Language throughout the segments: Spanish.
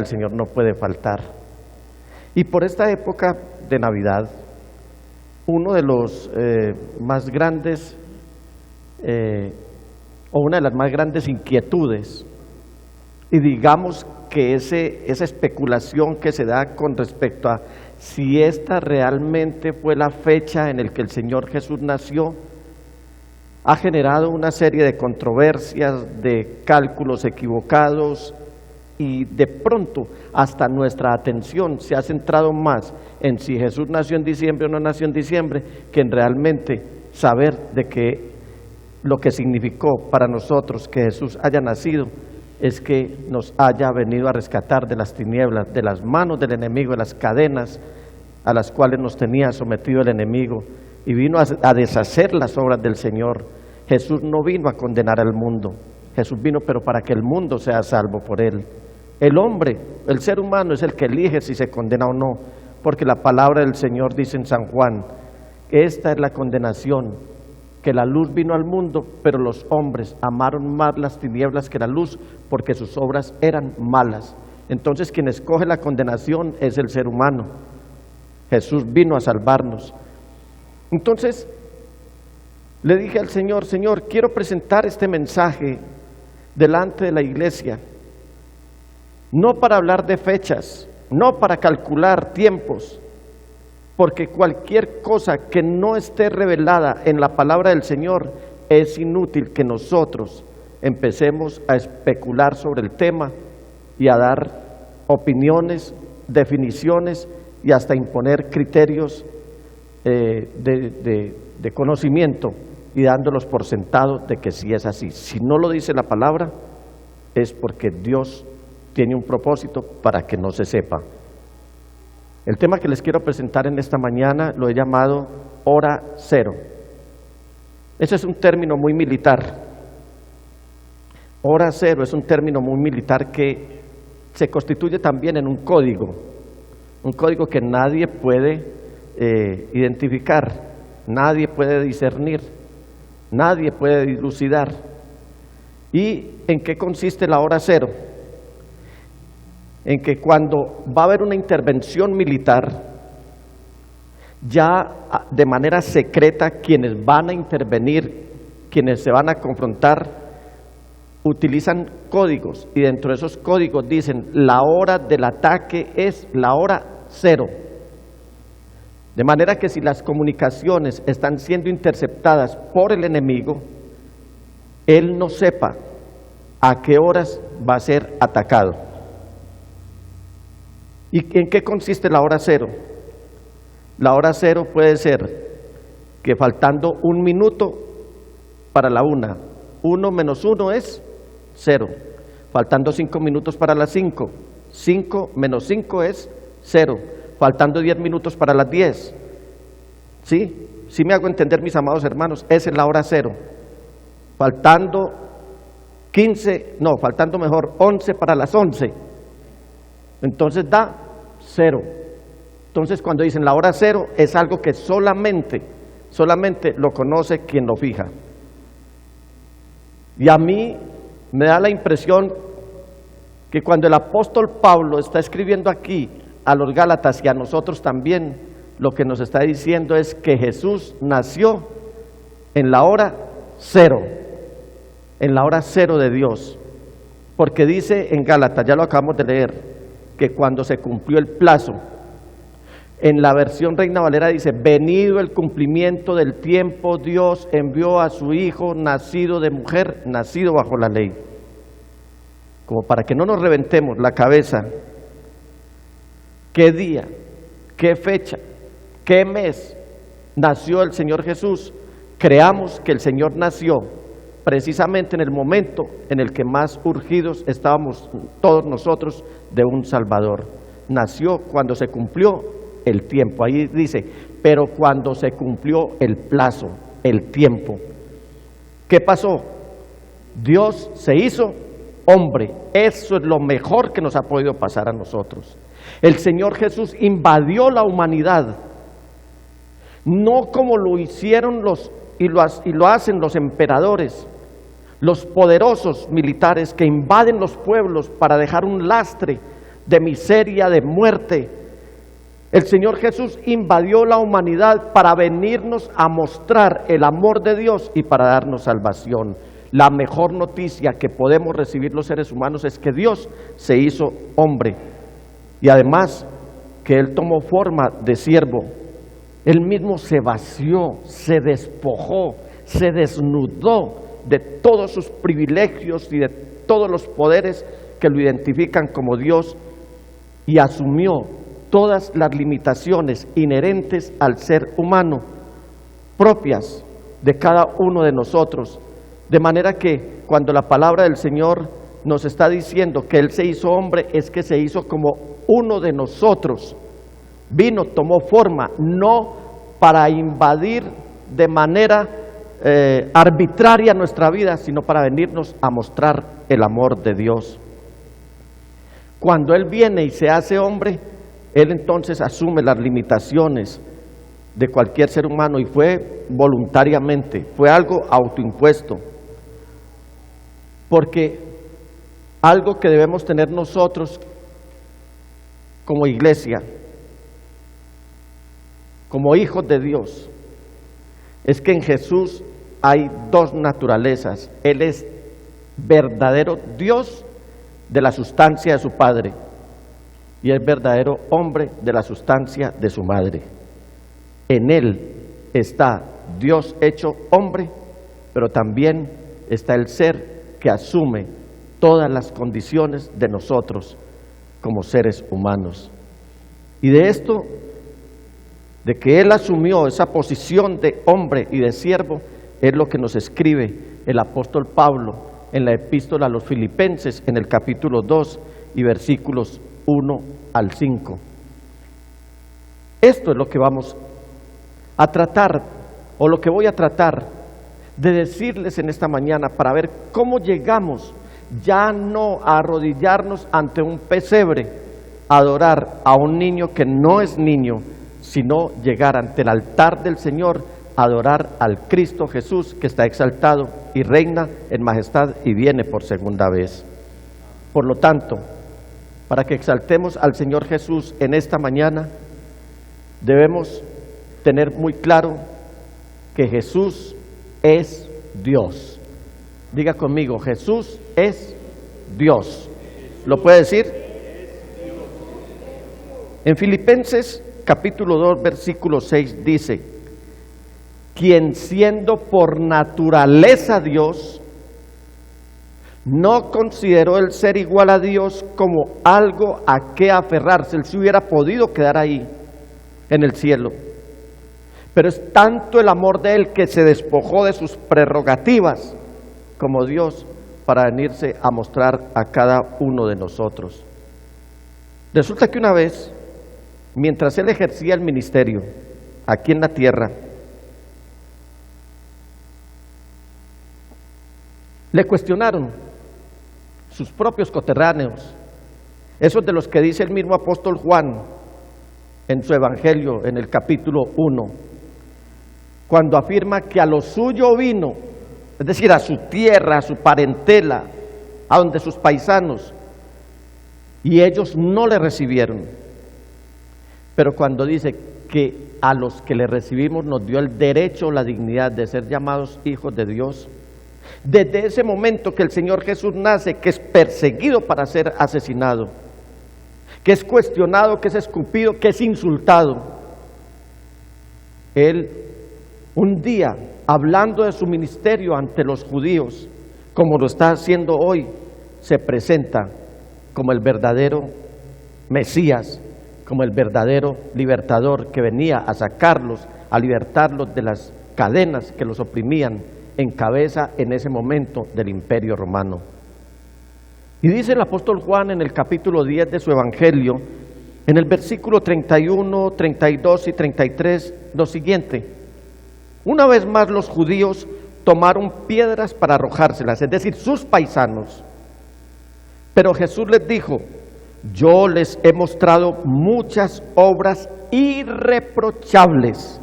el Señor no puede faltar. Y por esta época de Navidad, uno de los más grandes, o una de las más grandes inquietudes, y digamos que esa especulación que se da con respecto a si esta realmente fue la fecha en la que el Señor Jesús nació, ha generado una serie de controversias, de cálculos equivocados, y de pronto hasta nuestra atención se ha centrado más en si Jesús nació en diciembre o no nació en diciembre, que en realmente saber de que lo que significó para nosotros que Jesús haya nacido es que nos haya venido a rescatar de las tinieblas, de las manos del enemigo, de las cadenas a las cuales nos tenía sometido el enemigo, y vino a deshacer las obras del Señor. Jesús no vino a condenar al mundo, Jesús vino pero para que el mundo sea salvo por él. El hombre, el ser humano es el que elige si se condena o no, porque la palabra del Señor dice en San Juan, esta es la condenación, que la luz vino al mundo, pero los hombres amaron más las tinieblas que la luz, porque sus obras eran malas. Entonces quien escoge la condenación es el ser humano. Jesús vino a salvarnos. Entonces le dije al Señor, Señor, quiero presentar este mensaje delante de la iglesia, no para hablar de fechas, no para calcular tiempos, porque cualquier cosa que no esté revelada en la palabra del Señor, es inútil que nosotros empecemos a especular sobre el tema y a dar opiniones, definiciones y hasta imponer criterios de conocimiento y dándolos por sentado de que sí es así. Si no lo dice la palabra, es porque Dios tiene un propósito para que no se sepa. El tema que les quiero presentar en esta mañana lo he llamado hora cero. Ese es un término muy militar. Hora cero es un término muy militar que se constituye también en un código que nadie puede identificar, nadie puede discernir, nadie puede dilucidar. ¿Y en qué consiste la hora cero? En que cuando va a haber una intervención militar, ya de manera secreta quienes van a intervenir, quienes se van a confrontar, utilizan códigos, y dentro de esos códigos dicen la hora del ataque es la hora cero. De manera que si las comunicaciones están siendo interceptadas por el enemigo, él no sepa a qué horas va a ser atacado. ¿Y en qué consiste la hora cero? La hora cero puede ser que faltando 1 minuto para la 1, 1 menos 1 es 0. Faltando 5 minutos para las 5, 5 menos 5 es 0. Faltando 10 minutos para las 10. ¿Sí? ¿Sí me hago entender, mis amados hermanos? Esa es la hora cero. Faltando 11 para las 11. Entonces da 0. Entonces cuando dicen la hora cero es algo que solamente lo conoce quien lo fija. Y a mí me da la impresión que cuando el apóstol Pablo está escribiendo aquí a los Gálatas y a nosotros también, lo que nos está diciendo es que Jesús nació en la hora cero, en la hora cero de Dios, porque dice en Gálatas, ya lo acabamos de leer, que cuando se cumplió el plazo, en la versión Reina Valera dice, venido el cumplimiento del tiempo, Dios envió a su Hijo, nacido de mujer, nacido bajo la ley. Como para que no nos reventemos la cabeza, ¿qué día, qué fecha, qué mes nació el Señor Jesús? Creamos que el Señor nació precisamente en el momento en el que más urgidos estábamos todos nosotros de un Salvador. Nació cuando se cumplió el tiempo. Ahí dice, pero cuando se cumplió el plazo, el tiempo. ¿Qué pasó? Dios se hizo hombre. Eso es lo mejor que nos ha podido pasar a nosotros. El Señor Jesús invadió la humanidad, no como lo hicieron y lo hacen los emperadores, los poderosos militares que invaden los pueblos para dejar un lastre de miseria, de muerte. El Señor Jesús invadió la humanidad para venirnos a mostrar el amor de Dios y para darnos salvación. La mejor noticia que podemos recibir los seres humanos es que Dios se hizo hombre y además que Él tomó forma de siervo. Él mismo se vació, se despojó, se desnudó de todos sus privilegios y de todos los poderes que lo identifican como Dios y asumió todas las limitaciones inherentes al ser humano, propias de cada uno de nosotros. De manera que cuando la palabra del Señor nos está diciendo que Él se hizo hombre, es que se hizo como uno de nosotros. Vino, tomó forma, no para invadir de manera arbitraria nuestra vida, sino para venirnos a mostrar el amor de Dios. Cuando Él viene y se hace hombre, Él entonces asume las limitaciones de cualquier ser humano y fue voluntariamente, fue algo autoimpuesto. Porque algo que debemos tener nosotros como iglesia, como hijos de Dios, es que en Jesús hay dos naturalezas. Él es verdadero Dios de la sustancia de su Padre y es verdadero hombre de la sustancia de su madre. En Él está Dios hecho hombre, pero también está el ser que asume todas las condiciones de nosotros como seres humanos. Y de esto, de que Él asumió esa posición de hombre y de siervo, es lo que nos escribe el apóstol Pablo en la epístola a los Filipenses, en el capítulo 2 y versículos 1 al 5. Esto es lo que vamos a tratar, o lo que voy a tratar de decirles en esta mañana, para ver cómo llegamos ya no a arrodillarnos ante un pesebre, a adorar a un niño que no es niño, sino llegar ante el altar del Señor, a adorar al Cristo Jesús que está exaltado y reina en majestad y viene por segunda vez. Por lo tanto, para que exaltemos al Señor Jesús en esta mañana, debemos tener muy claro que Jesús es Dios. Diga conmigo, Jesús es Dios. ¿Lo puede decir? En Filipenses capítulo 2 versículo 6 dice: quien siendo por naturaleza Dios, no consideró el ser igual a Dios como algo a qué aferrarse. Él se hubiera podido quedar ahí en el cielo. Pero es tanto el amor de Él que se despojó de sus prerrogativas como Dios para venirse a mostrar a cada uno de nosotros. Resulta que una vez, mientras Él ejercía el ministerio aquí en la tierra, le cuestionaron sus propios coterráneos, esos de los que dice el mismo apóstol Juan en su evangelio, en el capítulo 1, cuando afirma que a lo suyo vino, es decir, a su tierra, a su parentela, a donde sus paisanos, y ellos no le recibieron. Pero cuando dice que a los que le recibimos nos dio el derecho, la dignidad de ser llamados hijos de Dios, desde ese momento que el Señor Jesús nace, que es perseguido para ser asesinado, que es cuestionado, que es escupido, que es insultado, Él un día, hablando de su ministerio ante los judíos, como lo está haciendo hoy, se presenta como el verdadero Mesías, como el verdadero libertador que venía a sacarlos, a libertarlos de las cadenas que los oprimían en cabeza en ese momento del Imperio Romano. Y dice el apóstol Juan en el capítulo 10 de su evangelio, en el versículo 31, 32 y 33, lo siguiente: una vez más los judíos tomaron piedras para arrojárselas, es decir, sus paisanos. Pero Jesús les dijo: yo les he mostrado muchas obras irreprochables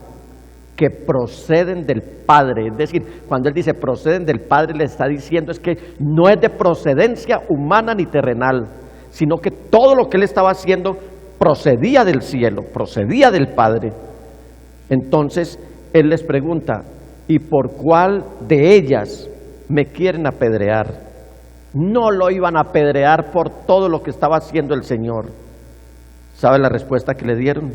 que proceden del Padre. Es decir, cuando Él dice proceden del Padre, le está diciendo es que no es de procedencia humana ni terrenal, sino que todo lo que él estaba haciendo procedía del cielo, procedía del Padre. Entonces él les pregunta: ¿y por cuál de ellas me quieren apedrear? No lo iban a apedrear por todo lo que estaba haciendo el Señor. ¿Sabe la respuesta que le dieron?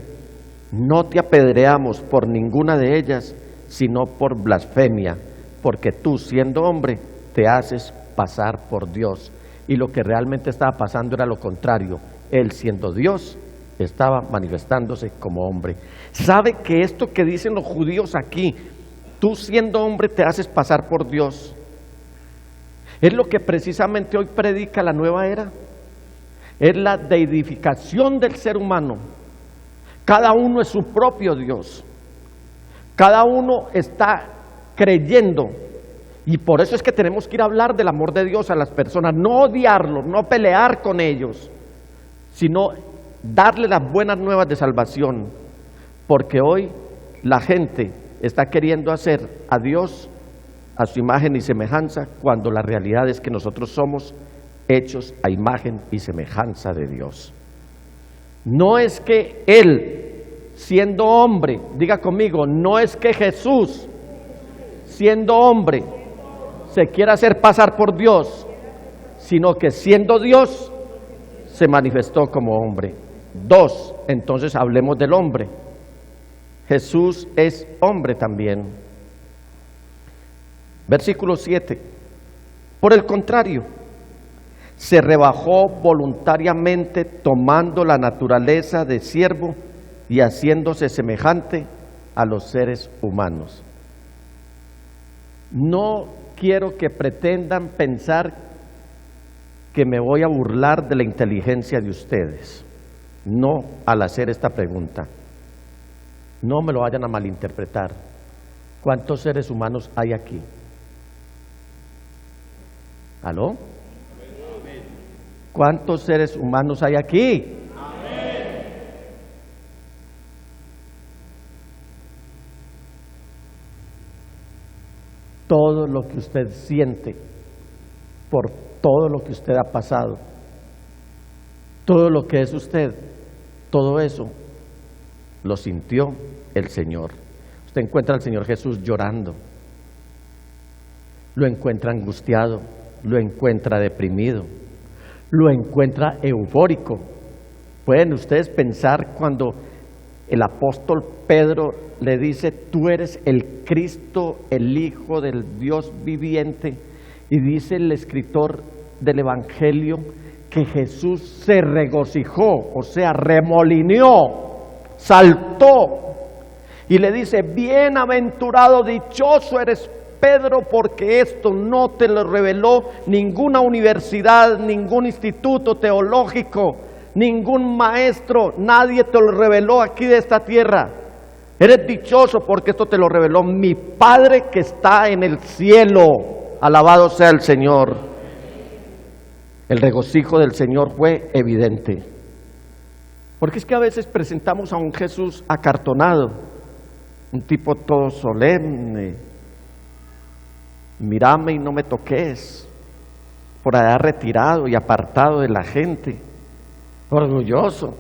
No te apedreamos por ninguna de ellas, sino por blasfemia, porque tú, siendo hombre, te haces pasar por Dios. Y lo que realmente estaba pasando era lo contrario. Él, siendo Dios, estaba manifestándose como hombre. ¿Sabe que esto que dicen los judíos aquí, tú siendo hombre te haces pasar por Dios, es lo que precisamente hoy predica la nueva era? Es la deidificación del ser humano. Cada uno es su propio Dios. Cada uno está creyendo. Y por eso es que tenemos que ir a hablar del amor de Dios a las personas. No odiarlos, no pelear con ellos, sino darle las buenas nuevas de salvación. Porque hoy la gente está queriendo hacer a Dios a su imagen y semejanza, cuando la realidad es que nosotros somos hechos a imagen y semejanza de Dios. No es que Él, siendo hombre, diga conmigo, no es que Jesús, siendo hombre, se quiera hacer pasar por Dios, sino que siendo Dios, se manifestó como hombre. Dos, entonces hablemos del hombre. Jesús es hombre también. Versículo 7. Por el contrario, se rebajó voluntariamente, tomando la naturaleza de siervo y haciéndose semejante a los seres humanos. No quiero que pretendan pensar que me voy a burlar de la inteligencia de ustedes. No, al hacer esta pregunta. No me lo vayan a malinterpretar. ¿Cuántos seres humanos hay aquí? ¿Aló? ¿Cuántos seres humanos hay aquí? Amén. Todo lo que usted siente, por todo lo que usted ha pasado, todo lo que es usted, todo eso lo sintió el Señor. Usted encuentra al Señor Jesús llorando, lo encuentra angustiado, lo encuentra deprimido, lo encuentra eufórico. Pueden ustedes pensar cuando el apóstol Pedro le dice: tú eres el Cristo, el Hijo del Dios viviente, y dice el escritor del Evangelio que Jesús se regocijó, o sea, remolineó, saltó, y le dice: bienaventurado, dichoso eres Pedro, porque esto no te lo reveló ninguna universidad, ningún instituto teológico, ningún maestro, nadie te lo reveló aquí de esta tierra. Eres dichoso porque esto te lo reveló mi Padre que está en el cielo. Alabado sea el Señor. El regocijo del Señor fue evidente. Porque es que a veces presentamos a un Jesús acartonado, un tipo todo solemne. Mírame y no me toques, por allá retirado y apartado de la gente, orgulloso,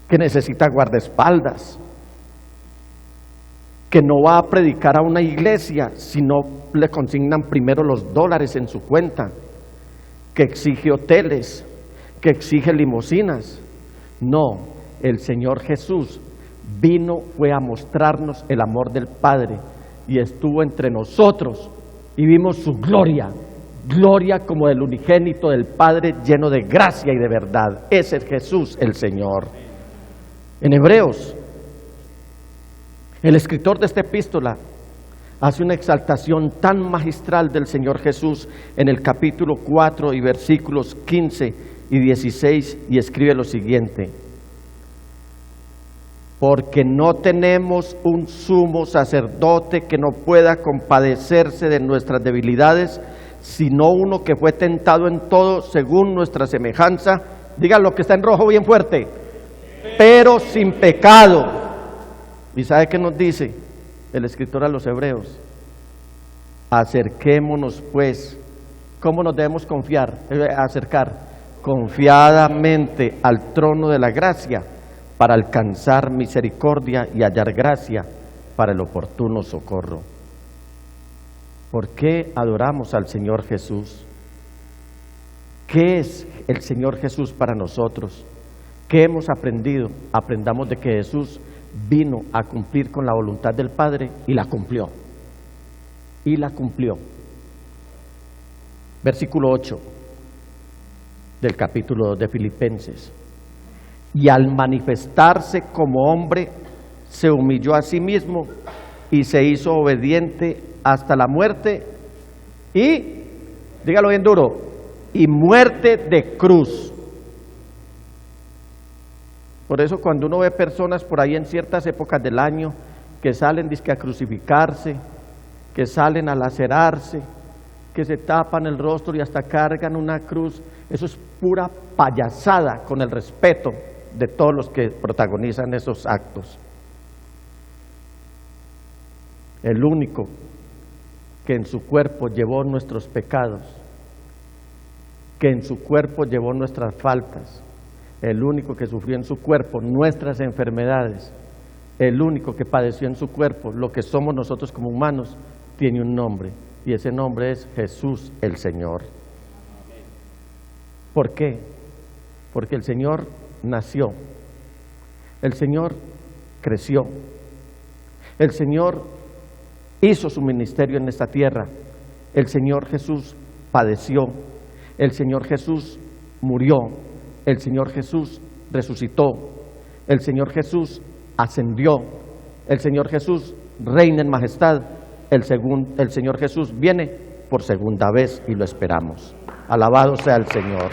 que necesita guardaespaldas, que no va a predicar a una iglesia si no le consignan primero los dólares en su cuenta, que exige hoteles, que exige limusinas. No, el Señor Jesús fue a mostrarnos el amor del Padre, y estuvo entre nosotros y vimos su gloria, gloria como del unigénito del Padre, lleno de gracia y de verdad. Ese es Jesús el Señor. En Hebreos, el escritor de esta epístola hace una exaltación tan magistral del Señor Jesús en el capítulo 4 y versículos 15 y 16, y escribe lo siguiente: porque no tenemos un sumo sacerdote que no pueda compadecerse de nuestras debilidades, sino uno que fue tentado en todo según nuestra semejanza. Diga lo que está en rojo bien fuerte: pero sin pecado. ¿Y sabe qué nos dice el escritor a los Hebreos? Acerquémonos pues ¿Cómo nos debemos acercar? Confiadamente al trono de la gracia para alcanzar misericordia y hallar gracia para el oportuno socorro. ¿Por qué adoramos al Señor Jesús? ¿Qué es el Señor Jesús para nosotros? ¿Qué hemos aprendido? Aprendamos de que Jesús vino a cumplir con la voluntad del Padre y la cumplió. Y la cumplió. Versículo 8 del capítulo 2 de Filipenses. Y al manifestarse como hombre, se humilló a sí mismo y se hizo obediente hasta la muerte y, dígalo bien duro, y muerte de cruz. Por eso cuando uno ve personas por ahí en ciertas épocas del año que salen dizque a crucificarse, que salen a lacerarse, que se tapan el rostro y hasta cargan una cruz, eso es pura payasada con el respeto de todos los que protagonizan esos actos. El único que en su cuerpo llevó nuestros pecados, que en su cuerpo llevó nuestras faltas, el único que sufrió en su cuerpo nuestras enfermedades, el único que padeció en su cuerpo lo que somos nosotros como humanos, tiene un nombre, y ese nombre es Jesús el Señor. ¿Por qué? Porque el Señor nació, el Señor creció, el Señor hizo su ministerio en esta tierra, el Señor Jesús padeció, el Señor Jesús murió, el Señor Jesús resucitó, el Señor Jesús ascendió, el Señor Jesús reina en majestad, el Señor Jesús viene por segunda vez y lo esperamos. Alabado sea el Señor,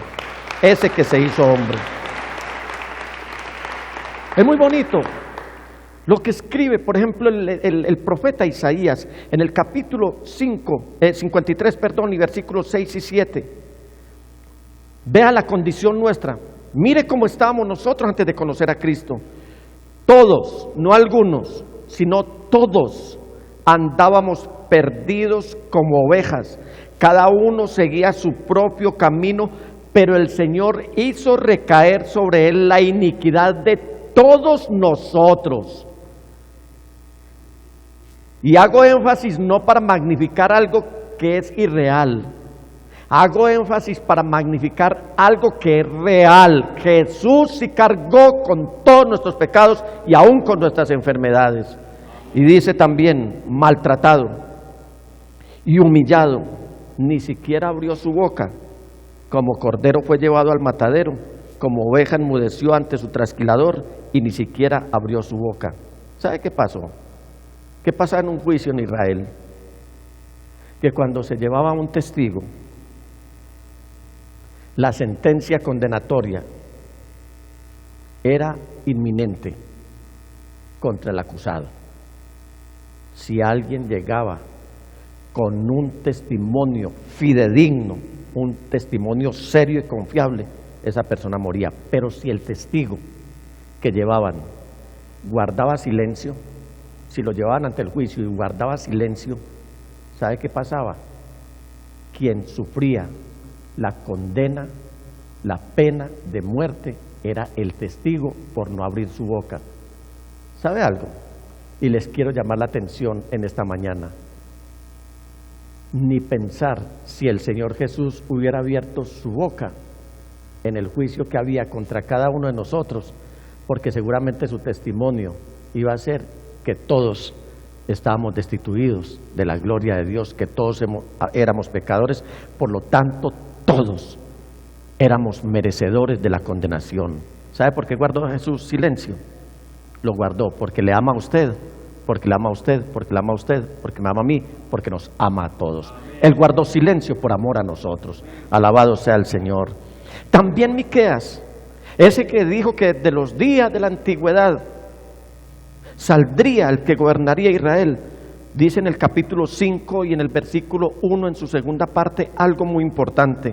ese que se hizo hombre. Es muy bonito lo que escribe, por ejemplo, el profeta Isaías en el capítulo 53, y versículos 6 y 7. Vea la condición nuestra. Mire cómo estábamos nosotros antes de conocer a Cristo. Todos, no algunos, sino todos andábamos perdidos como ovejas. Cada uno seguía su propio camino, pero el Señor hizo recaer sobre él la iniquidad de todos nosotros. Y hago énfasis no para magnificar algo que es irreal. Hago énfasis para magnificar algo que es real. Jesús sí cargó con todos nuestros pecados y aún con nuestras enfermedades. Y dice también, maltratado y humillado, ni siquiera abrió su boca. Como cordero fue llevado al matadero, como oveja enmudeció ante su trasquilador y ni siquiera abrió su boca. ¿Sabe qué pasó? ¿Qué pasa en un juicio en Israel? Que cuando se llevaba un testigo, la sentencia condenatoria era inminente contra el acusado. Si alguien llegaba con un testimonio fidedigno, un testimonio serio y confiable, esa persona moría. Pero si el testigo que llevaban guardaba silencio, si lo llevaban ante el juicio y guardaba silencio, ¿sabe qué pasaba? Quien sufría la condena, la pena de muerte, era el testigo por no abrir su boca. ¿Sabe algo? Y les quiero llamar la atención en esta mañana. Ni pensar si el Señor Jesús hubiera abierto su boca en el juicio que había contra cada uno de nosotros, porque seguramente su testimonio iba a ser que todos estábamos destituidos de la gloria de Dios, que todos éramos pecadores, por lo tanto todos éramos merecedores de la condenación. ¿Sabe por qué guardó Jesús silencio? Lo guardó porque le ama a usted, porque le ama a usted, porque le ama a usted, porque me ama a mí, porque nos ama a todos. Él guardó silencio por amor a nosotros. Alabado sea el Señor. También Miqueas, ese que dijo que de los días de la antigüedad saldría el que gobernaría Israel, dice en el capítulo 5 y en el versículo 1 en su segunda parte algo muy importante.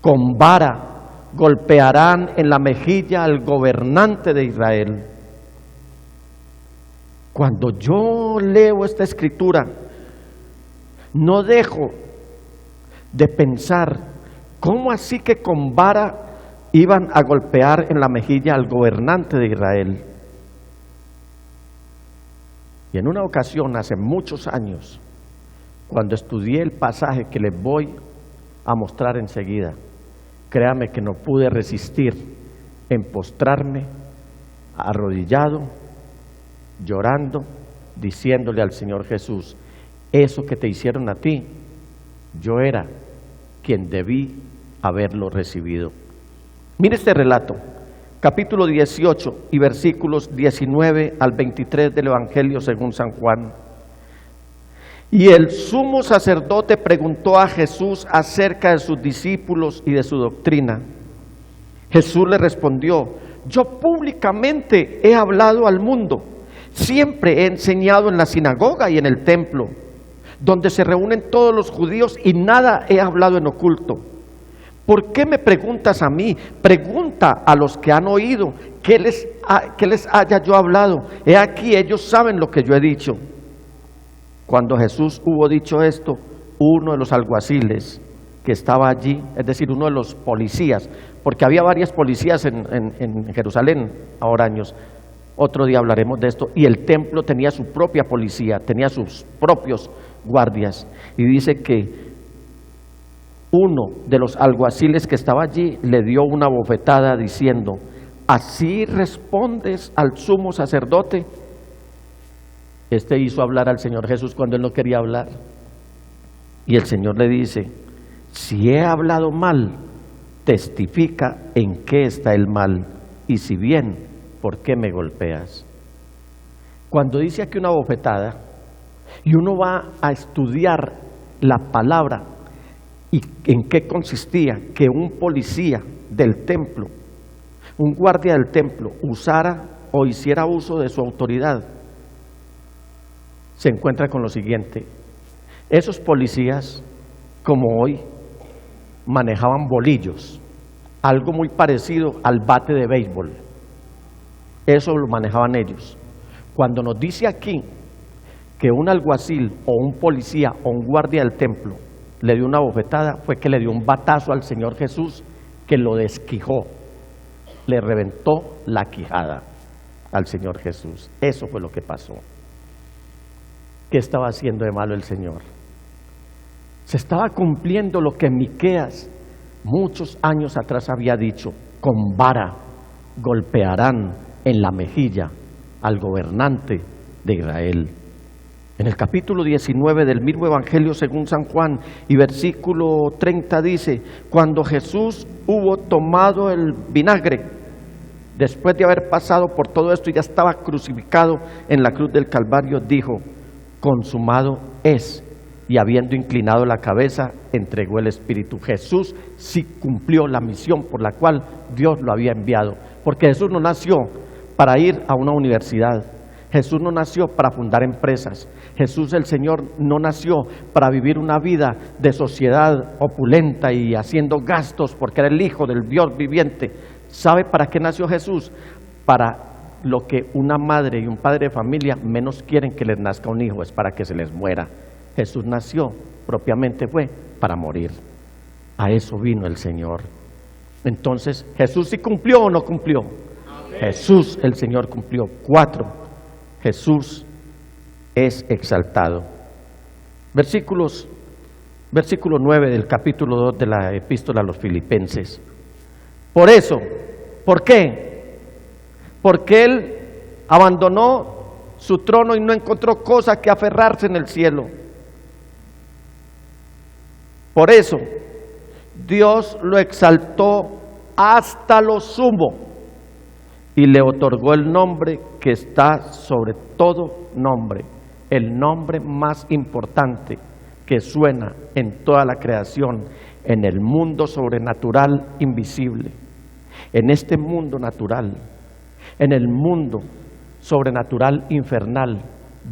Con vara golpearán en la mejilla al gobernante de Israel. Cuando yo leo esta escritura, no dejo de pensar, ¿cómo así que con vara iban a golpear en la mejilla al gobernante de Israel? Y en una ocasión, hace muchos años, cuando estudié el pasaje que les voy a mostrar enseguida, créame que no pude resistir en postrarme, arrodillado, llorando, diciéndole al Señor Jesús, eso que te hicieron a ti, yo era quien debí haberlo recibido. Mire este relato, capítulo 18 y versículos 19 al 23 del Evangelio según San Juan. Y el sumo sacerdote preguntó a Jesús acerca de sus discípulos y de su doctrina. Jesús le respondió, yo públicamente he hablado al mundo, siempre he enseñado en la sinagoga y en el templo, donde se reúnen todos los judíos y nada he hablado en oculto. ¿Por qué me preguntas a mí? Pregunta a los que han oído, ¿qué les haya yo hablado? He aquí, ellos saben lo que yo he dicho. Cuando Jesús hubo dicho esto, uno de los alguaciles que estaba allí, es decir, uno de los policías, porque había varias policías en Jerusalén ahora años, otro día hablaremos de esto, y el templo tenía su propia policía, tenía sus propios guardias, y dice que uno de los alguaciles que estaba allí le dio una bofetada diciendo, ¿así respondes al sumo sacerdote? Este hizo hablar al Señor Jesús cuando él no quería hablar. Y el Señor le dice, si he hablado mal, testifica en qué está el mal, y si bien, ¿por qué me golpeas? Cuando dice aquí una bofetada, y uno va a estudiar la palabra, y en qué consistía que un policía del templo, un guardia del templo, usara o hiciera uso de su autoridad, se encuentra con lo siguiente. Esos policías, como hoy, manejaban bolillos, algo muy parecido al bate de béisbol. Eso lo manejaban ellos. Cuando nos dice aquí que un alguacil o un policía o un guardia del templo le dio una bofetada, fue que le dio un batazo al Señor Jesús que lo desquijó, le reventó la quijada al Señor Jesús. Eso fue lo que pasó. ¿Qué estaba haciendo de malo el Señor? Se estaba cumpliendo lo que Miqueas muchos años atrás había dicho, con vara golpearán en la mejilla al gobernante de Israel. En el capítulo 19 del mismo Evangelio según San Juan y versículo 30 dice, cuando Jesús hubo tomado el vinagre, después de haber pasado por todo esto y ya estaba crucificado en la cruz del Calvario, dijo, consumado es, y habiendo inclinado la cabeza, entregó el Espíritu. Jesús sí cumplió la misión por la cual Dios lo había enviado, porque Jesús no nació para ir a una universidad, Jesús no nació para fundar empresas, Jesús el Señor no nació para vivir una vida de sociedad opulenta y haciendo gastos porque era el Hijo del Dios viviente. ¿Sabe para qué nació Jesús? Para lo que una madre y un padre de familia menos quieren que les nazca un hijo, es para que se les muera. Jesús nació, propiamente fue para morir. A eso vino el Señor. Entonces, ¿Jesús sí cumplió o no cumplió? Amén. Jesús el Señor cumplió. 4. Jesús es exaltado. Versículo 9 del capítulo 2 de la epístola a los Filipenses. Por eso, ¿por qué? Porque Él abandonó su trono y no encontró cosa que aferrarse en el cielo. Por eso, Dios lo exaltó hasta lo sumo y le otorgó el nombre que está sobre todo nombre, el nombre más importante que suena en toda la creación, en el mundo sobrenatural invisible, en este mundo natural, en el mundo sobrenatural infernal,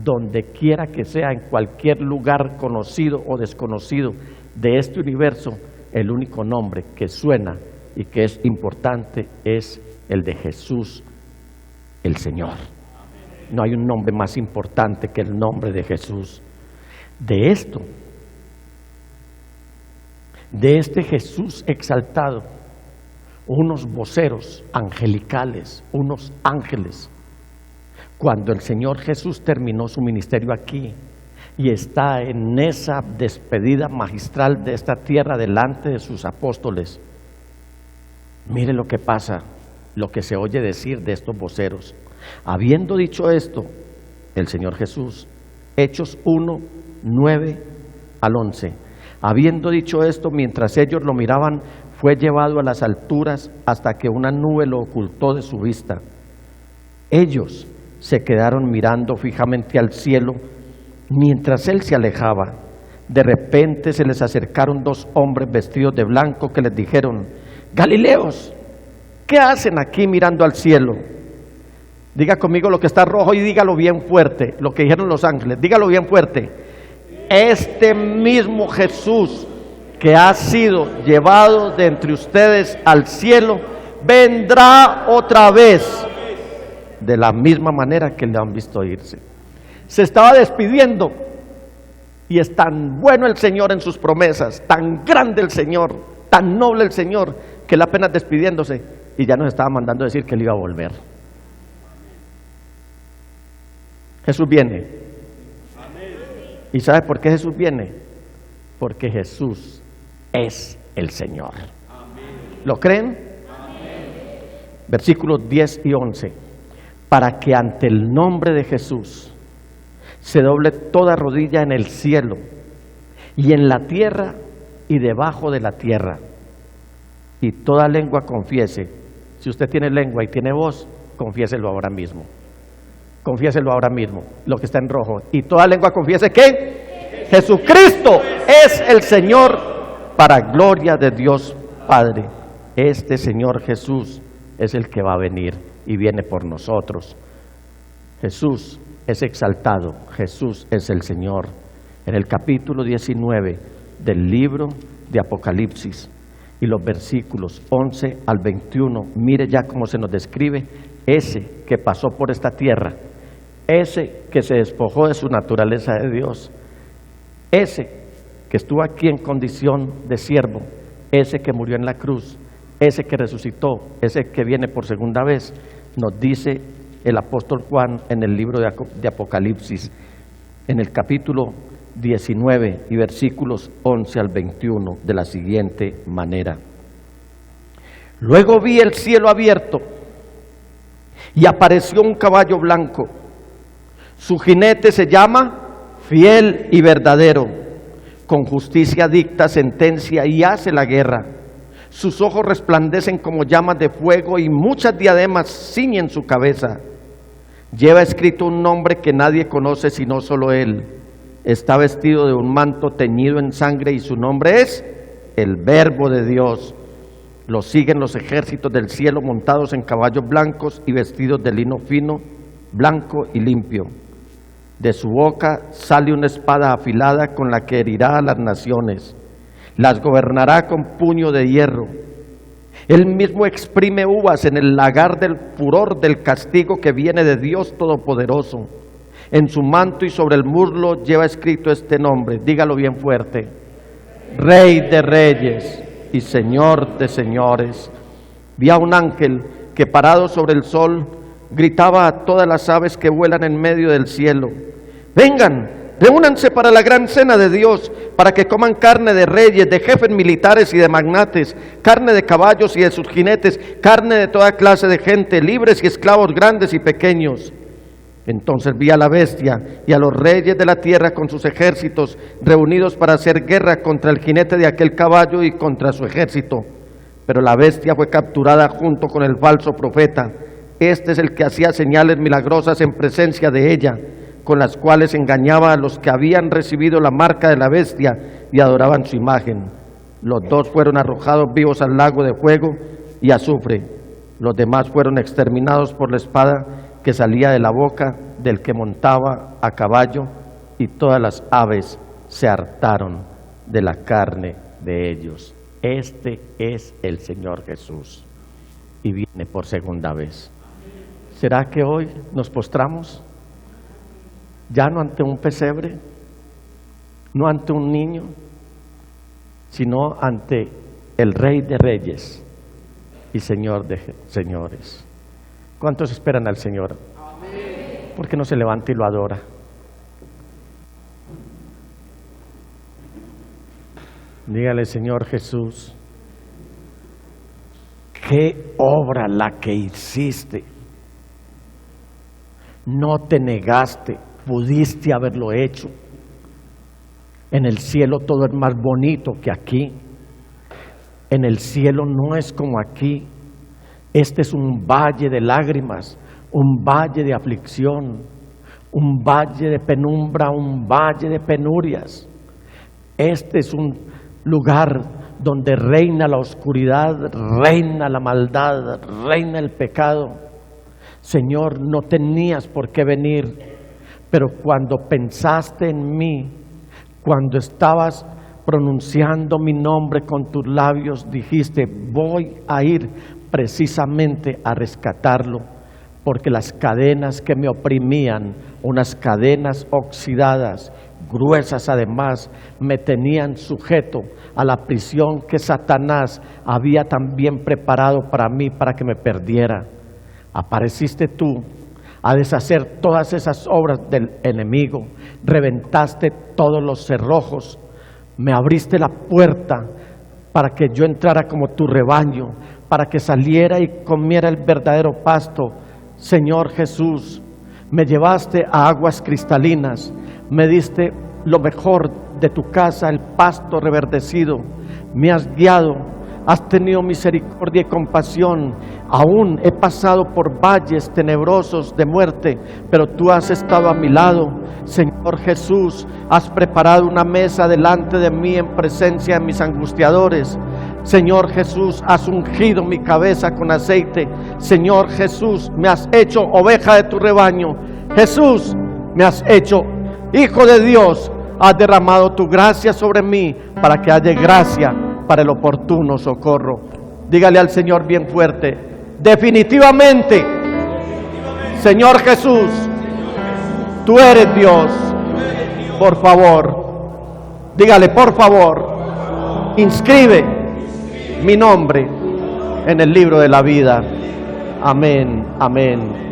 donde quiera que sea, en cualquier lugar conocido o desconocido de este universo, el único nombre que suena y que es importante es el de Jesús, el Señor. No hay un nombre más importante que el nombre de Jesús. De esto de este Jesús exaltado, unos voceros angelicales, unos ángeles. Cuando el Señor Jesús terminó su ministerio aquí y está en esa despedida magistral de esta tierra delante de sus apóstoles, mire lo que pasa, lo que se oye decir de estos voceros. Habiendo dicho esto, el Señor Jesús, Hechos 1, 9 al 11, habiendo dicho esto, mientras ellos lo miraban, fue llevado a las alturas hasta que una nube lo ocultó de su vista. Ellos se quedaron mirando fijamente al cielo mientras él se alejaba. De repente se les acercaron dos hombres vestidos de blanco que les dijeron: Galileos, ¿qué hacen aquí mirando al cielo? Diga conmigo lo que está rojo y dígalo bien fuerte, lo que dijeron los ángeles, dígalo bien fuerte. Este mismo Jesús que ha sido llevado de entre ustedes al cielo, vendrá otra vez de la misma manera que le han visto irse. Se estaba despidiendo y es tan bueno el Señor en sus promesas, tan grande el Señor, tan noble el Señor, que él apenas despidiéndose y ya nos estaba mandando decir que él iba a volver. Jesús viene. ¿Y sabe por qué Jesús viene? Porque Jesús es el Señor. ¿Lo creen? Versículos 10 y 11. Para que ante el nombre de Jesús se doble toda rodilla en el cielo y en la tierra y debajo de la tierra, y toda lengua confiese. Si usted tiene lengua y tiene voz, confiéselo ahora mismo. Confiéselo ahora mismo, lo que está en rojo. Y toda lengua confiese que Jesucristo es el Señor, para gloria de Dios Padre. Este Señor Jesús es el que va a venir y viene por nosotros. Jesús es exaltado, Jesús es el Señor. En el capítulo 19 del libro de Apocalipsis y los versículos 11 al 21, mire ya cómo se nos describe ese que pasó por esta tierra, ese que se despojó de su naturaleza de Dios, ese que estuvo aquí en condición de siervo, ese que murió en la cruz, ese que resucitó, ese que viene por segunda vez. Nos dice el apóstol Juan en el libro de Apocalipsis, en el capítulo 19 y versículos 11 al 21, de la siguiente manera: luego vi el cielo abierto y apareció un caballo blanco. Su jinete se llama Fiel y Verdadero, con justicia dicta sentencia y hace la guerra. Sus ojos resplandecen como llamas de fuego y muchas diademas ciñen su cabeza. Lleva escrito un nombre que nadie conoce sino solo él. Está vestido de un manto teñido en sangre y su nombre es el Verbo de Dios. Lo siguen los ejércitos del cielo montados en caballos blancos y vestidos de lino fino, blanco y limpio. De su boca sale una espada afilada con la que herirá a las naciones. Las gobernará con puño de hierro. Él mismo exprime uvas en el lagar del furor del castigo que viene de Dios Todopoderoso. En su manto y sobre el muslo lleva escrito este nombre, dígalo bien fuerte: Rey de Reyes y Señor de Señores. Vi a un ángel que parado sobre el sol gritaba a todas las aves que vuelan en medio del cielo: vengan, reúnanse para la gran cena de Dios, para que coman carne de reyes, de jefes militares y de magnates, carne de caballos y de sus jinetes, carne de toda clase de gente, libres y esclavos, grandes y pequeños. Entonces vi a la bestia y a los reyes de la tierra con sus ejércitos reunidos para hacer guerra contra el jinete de aquel caballo y contra su ejército. Pero la bestia fue capturada junto con el falso profeta. Este es el que hacía señales milagrosas en presencia de ella, con las cuales engañaba a los que habían recibido la marca de la bestia y adoraban su imagen. Los dos fueron arrojados vivos al lago de fuego y azufre. Los demás fueron exterminados por la espada que salía de la boca del que montaba a caballo, y todas las aves se hartaron de la carne de ellos. Este es el Señor Jesús y viene por segunda vez. ¿Será que hoy nos postramos? Ya no ante un pesebre, no ante un niño, sino ante el Rey de Reyes y Señor de Señores. ¿Cuántos esperan al Señor? Amén. ¿Por qué no se levanta y lo adora? Dígale, Señor Jesús, qué obra la que hiciste. No te negaste, pudiste haberlo hecho. En el cielo todo es más bonito que aquí. En el cielo no es como aquí. Este es un valle de lágrimas, un valle de aflicción, un valle de penumbra, un valle de penurias. Este es un lugar donde reina la oscuridad, reina la maldad, reina el pecado. Señor, no tenías por qué venir, pero cuando pensaste en mí, cuando estabas pronunciando mi nombre con tus labios, dijiste, voy a ir precisamente a rescatarlo, porque las cadenas que me oprimían, unas cadenas oxidadas, gruesas además, me tenían sujeto a la prisión que Satanás había también preparado para mí, para que me perdiera. Apareciste tú a deshacer todas esas obras del enemigo, reventaste todos los cerrojos, me abriste la puerta para que yo entrara como tu rebaño, para que saliera y comiera el verdadero pasto. Señor Jesús, me llevaste a aguas cristalinas, me diste lo mejor de tu casa, el pasto reverdecido, me has guiado, has tenido misericordia y compasión. Aún he pasado por valles tenebrosos de muerte, pero tú has estado a mi lado. Señor Jesús, has preparado una mesa delante de mí en presencia de mis angustiadores. Señor Jesús, has ungido mi cabeza con aceite. Señor Jesús, me has hecho oveja de tu rebaño. Jesús, me has hecho Hijo de Dios. Has derramado tu gracia sobre mí para que haya gracia para el oportuno socorro. Dígale al Señor bien fuerte, definitivamente, Señor Jesús, tú eres Dios. Por favor, dígale, por favor, inscribe mi nombre en el libro de la vida. Amén, amén.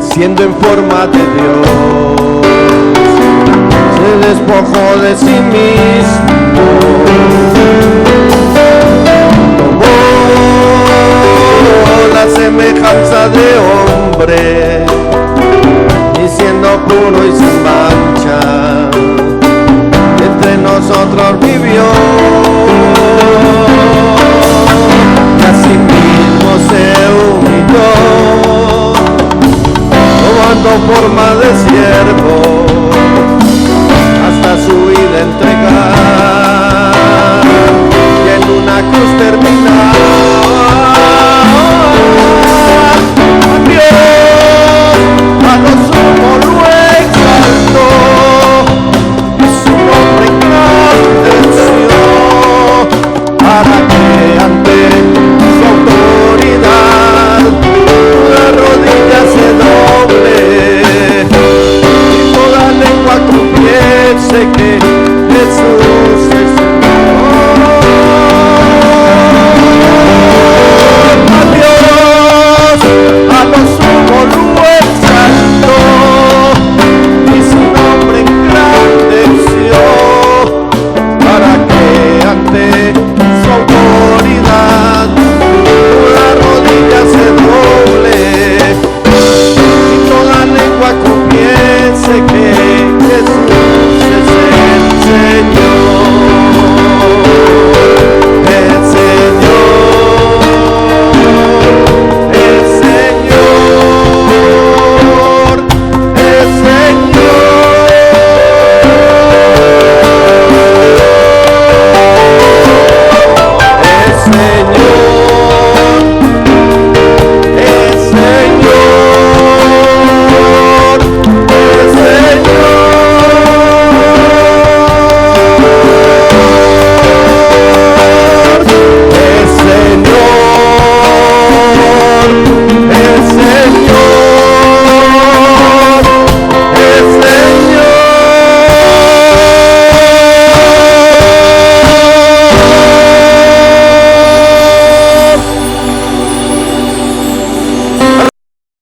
Siendo en forma de Dios, se despojó de sí mismo, tomó la semejanza de hombre, y siendo puro y sin mancha, entre nosotros vivió, y así forma de